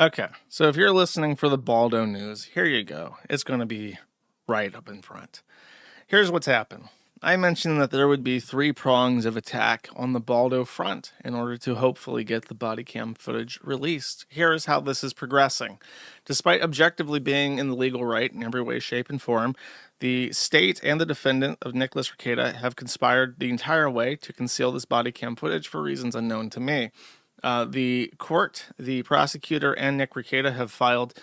Okay, so if you're listening for the Baldo news, here you go. It's going to be right up in front. Here's what's happened. I mentioned that there would be three prongs of attack on the Baldo front in order to hopefully get the body cam footage released. Here is how this is progressing. Despite objectively being in the legal right in every way, shape, and form, the state and the defendant of Nicholas Rekieta have conspired the entire way to conceal this body cam footage for reasons unknown to me. The court, the prosecutor, and Nick Rekieta have filed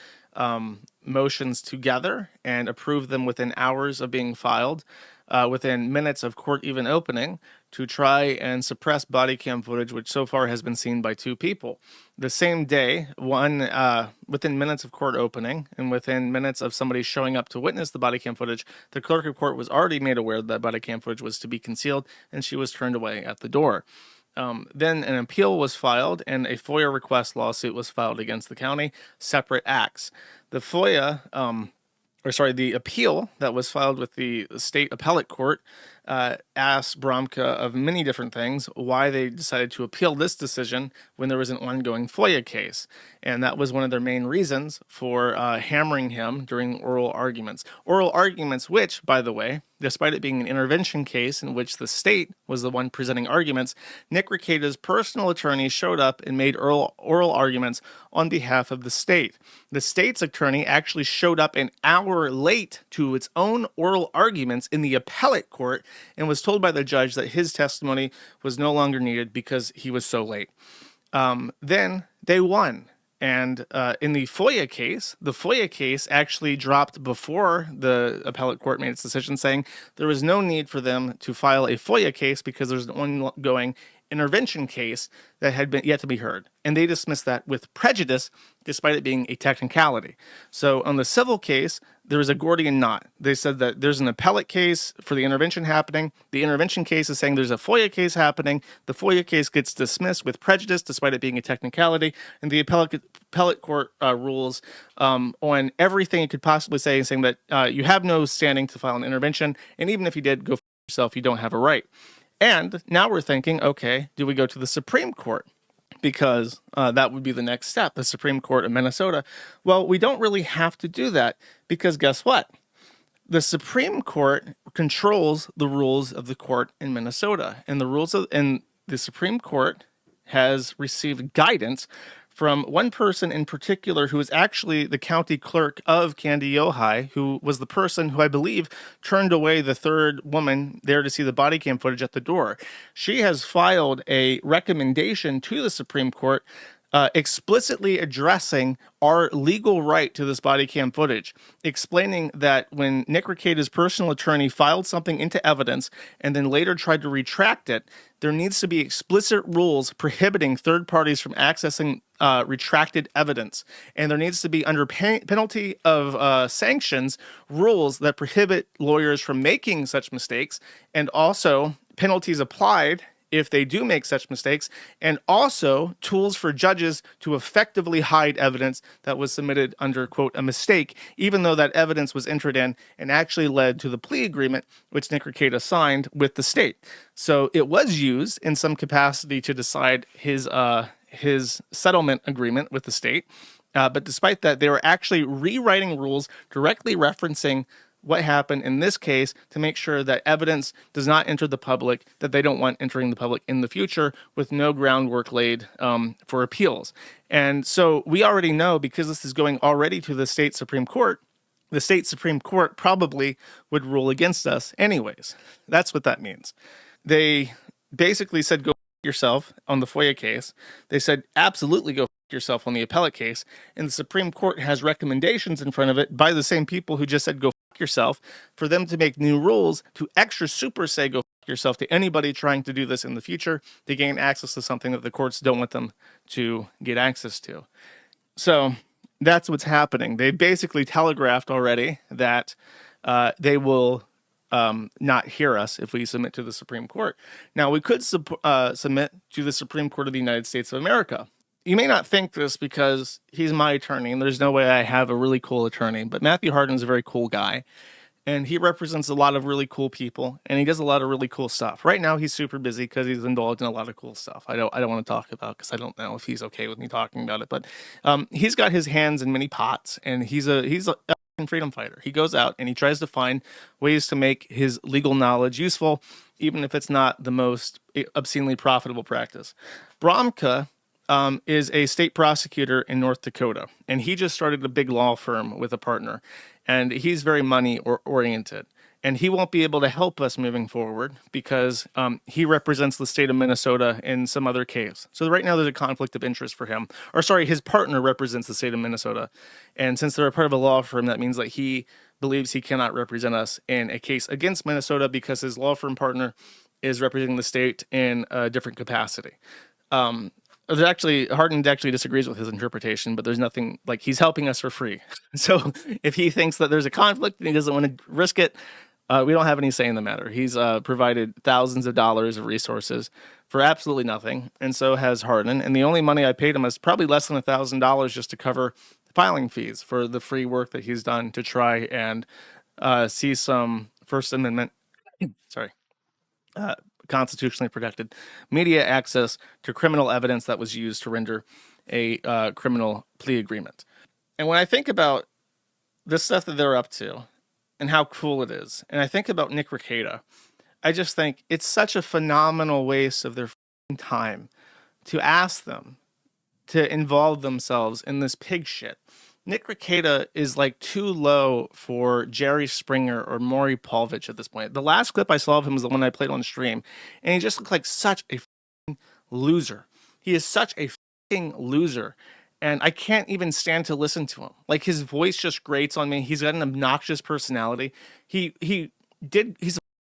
motions together and approved them within hours of being filed, within minutes of court even opening, to try and suppress body cam footage, which so far has been seen by two people. The same day, within minutes of court opening and within minutes of somebody showing up to witness the body cam footage, the clerk of court was already made aware that body cam footage was to be concealed, and she was turned away at the door. Then an appeal was filed and a FOIA request lawsuit was filed against the county, separate acts. The the appeal that was filed with the state appellate court asked Bromka of many different things why they decided to appeal this decision when there was an ongoing FOIA case. And that was one of their main reasons for hammering him during oral arguments. Oral arguments which, by the way, despite it being an intervention case in which the state was the one presenting arguments, Nick Rekieta's personal attorney showed up and made oral arguments on behalf of the state. The state's attorney actually showed up an hour late to its own oral arguments in the appellate court and was told by the judge that his testimony was no longer needed because he was so late. Then they won. And in the FOIA case actually dropped before the appellate court made its decision, saying there was no need for them to file a FOIA case because there's an ongoing intervention case that had been yet to be heard. And they dismissed that with prejudice, despite it being a technicality. So on the civil case, there was a Gordian knot. They said that there's an appellate case for the intervention happening. The intervention case is saying there's a FOIA case happening. The FOIA case gets dismissed with prejudice, despite it being a technicality. And the appellate court rules on everything it could possibly say, saying that you have no standing to file an intervention. And even if you did, go for yourself, you don't have a right. And now we're thinking, okay, do we go to the Supreme Court? Because that would be the next step, the Supreme Court of Minnesota. Well, we don't really have to do that because guess what? The Supreme Court controls the rules of the court in Minnesota, and the Supreme Court has received guidance from one person in particular who is actually the county clerk of Candy Ojai, who was the person who I believe turned away the third woman there to see the body cam footage at the door. She has filed a recommendation to the Supreme Court explicitly addressing our legal right to this body cam footage, explaining that when Nick Rekieta's personal attorney filed something into evidence and then later tried to retract it, there needs to be explicit rules prohibiting third parties from accessing retracted evidence. And there needs to be, under penalty of sanctions, rules that prohibit lawyers from making such mistakes, and also penalties applied if they do make such mistakes, and also tools for judges to effectively hide evidence that was submitted under, quote, a mistake, even though that evidence was entered in and actually led to the plea agreement which Nick Rekieta signed with the state. So it was used in some capacity to decide his settlement agreement with the state. But despite that, they were actually rewriting rules directly referencing what happened in this case to make sure that evidence does not enter the public, that they don't want entering the public in the future, with no groundwork laid for appeals. And so we already know, because this is going already to the state Supreme Court, the state Supreme Court probably would rule against us anyways. That's what that means. They basically said, go yourself on the FOIA case. They said, absolutely go yourself on the appellate case. And the Supreme Court has recommendations in front of it by the same people who just said, go yourself, for them to make new rules to extra super say go yourself to anybody trying to do this in the future to gain access to something that the courts don't want them to get access to. So that's what's happening. They basically telegraphed already that they will not hear us if we submit to the Supreme Court. Now, we could submit to the Supreme Court of the United States of America. You may not think this because he's my attorney, and there's no way I have a really cool attorney, but Matthew Hardin's a very cool guy. and he represents a lot of really cool people, and he does a lot of really cool stuff. Right now, he's super busy because he's indulged in a lot of cool stuff. I don't want to talk about because I don't know if he's okay with me talking about it. But he's got his hands in many pots, and he's a freedom fighter. He goes out and he tries to find ways to make his legal knowledge useful, even if it's not the most obscenely profitable practice. Bromka is a state prosecutor in North Dakota, and he just started a big law firm with a partner, and he's very money oriented. And he won't be able to help us moving forward because he represents the state of Minnesota in some other case. So right now there's a conflict of interest for him. Or sorry, his partner represents the state of Minnesota. And since they're a part of a law firm, that means that he believes he cannot represent us in a case against Minnesota because his law firm partner is representing the state in a different capacity. Hardin actually disagrees with his interpretation, but there's nothing like he's helping us for free. So if he thinks that there's a conflict and he doesn't want to risk it, we don't have any say in the matter. He's provided thousands of dollars of resources for absolutely nothing, and so has Hardin. And the only money I paid him is probably less than $1,000 just to cover filing fees for the free work that he's done to try and see some First Amendment, sorry, constitutionally protected media access to criminal evidence that was used to render a criminal plea agreement. And when I think about the stuff that they're up to and how cool it is, and I think about Nick Rekieta, I just think it's such a phenomenal waste of their time to ask them to involve themselves in this pig shit. Nick Rekieta is like too low for Jerry Springer or Maury Povich at this point. The last clip I saw of him was the one I played on stream, and he just looked like such a loser. He is such a loser, and I can't even stand to listen to him. Like, his voice just grates on me. He's got an obnoxious personality. He's a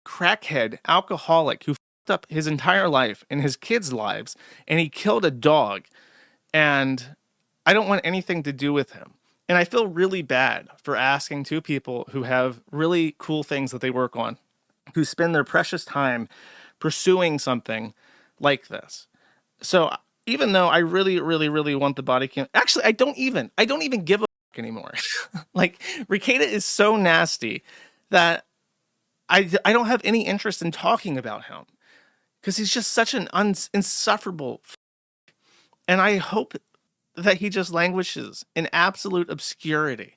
crackhead alcoholic who fucked up his entire life and his kids' lives, and he killed a dog, and I don't want anything to do with him. And I feel really bad for asking two people who have really cool things that they work on, who spend their precious time pursuing something like this. So even though I really, really, really want the body cam, actually, I don't even give a fuck anymore. Like, Ricada is so nasty that I don't have any interest in talking about him because he's just such an insufferable. And I hope that he just languishes in absolute obscurity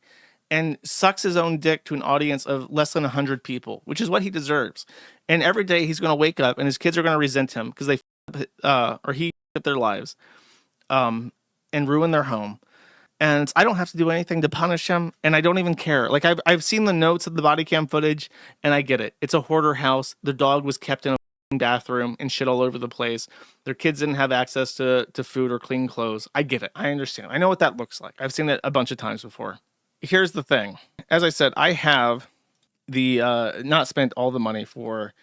and sucks his own dick to an audience of less than 100 people, which is what he deserves. And every day he's going to wake up and his kids are going to resent him because he up their lives and ruin their home. And I don't have to do anything to punish him, and I don't even care. Like, I've seen the notes of the body cam footage, and I get it. It's a hoarder house. The dog was kept in a bathroom and shit all over the place. Their kids didn't have access to food or clean clothes. I get it. I understand. I know what that looks like. I've seen it a bunch of times before. Here's the thing. As I said, I have the not spent all the money for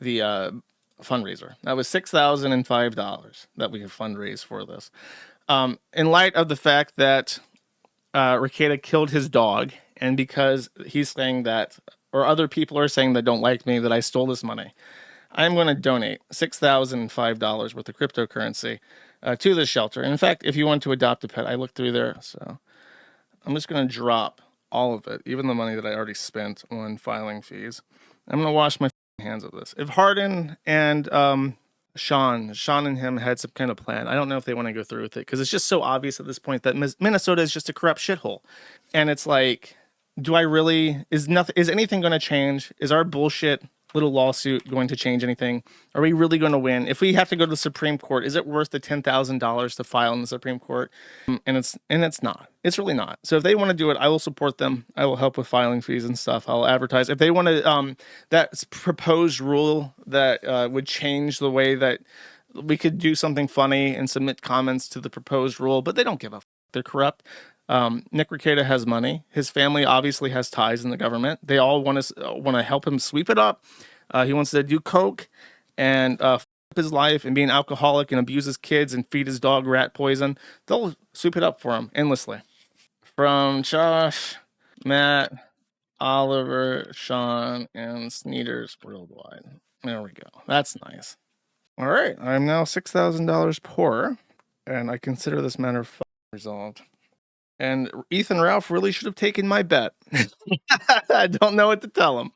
the fundraiser. That was $6,005 that we have fundraised for this. In light of the fact that Rekieta killed his dog, and because he's saying that, or other people are saying that don't like me, that I stole this money, I'm going to donate $6,005 worth of cryptocurrency to this shelter. And in fact, if you want to adopt a pet, I looked through there, so I'm just going to drop all of it, even the money that I already spent on filing fees. I'm going to wash my hands of this. If Hardin and Sean and him had some kind of plan, I don't know if they want to go through with it, because it's just so obvious at this point that Minnesota is just a corrupt shithole. And it's like, is anything going to change? Is our bullshit little lawsuit going to change anything? Are we really going to win? If we have to go to the Supreme Court, is it worth the $10,000 to file in the Supreme Court? And it's not. It's really not. So if they want to do it, I will support them. I will help with filing fees and stuff. I'll advertise. If they want to, that proposed rule that would change the way that we could do something funny and submit comments to the proposed rule, but they don't give a f. They're corrupt. Nick Rekieta has money. His family obviously has ties in the government. They all want to help him sweep it up. He wants to do coke and f his life and be an alcoholic and abuse his kids and feed his dog rat poison. They'll sweep it up for him endlessly. From Josh, Matt, Oliver, Sean, and Sneeders Worldwide. There we go. That's nice. All right. I'm now $6,000 poorer, and I consider this matter resolved. And Ethan Ralph really should have taken my bet. I don't know what to tell him.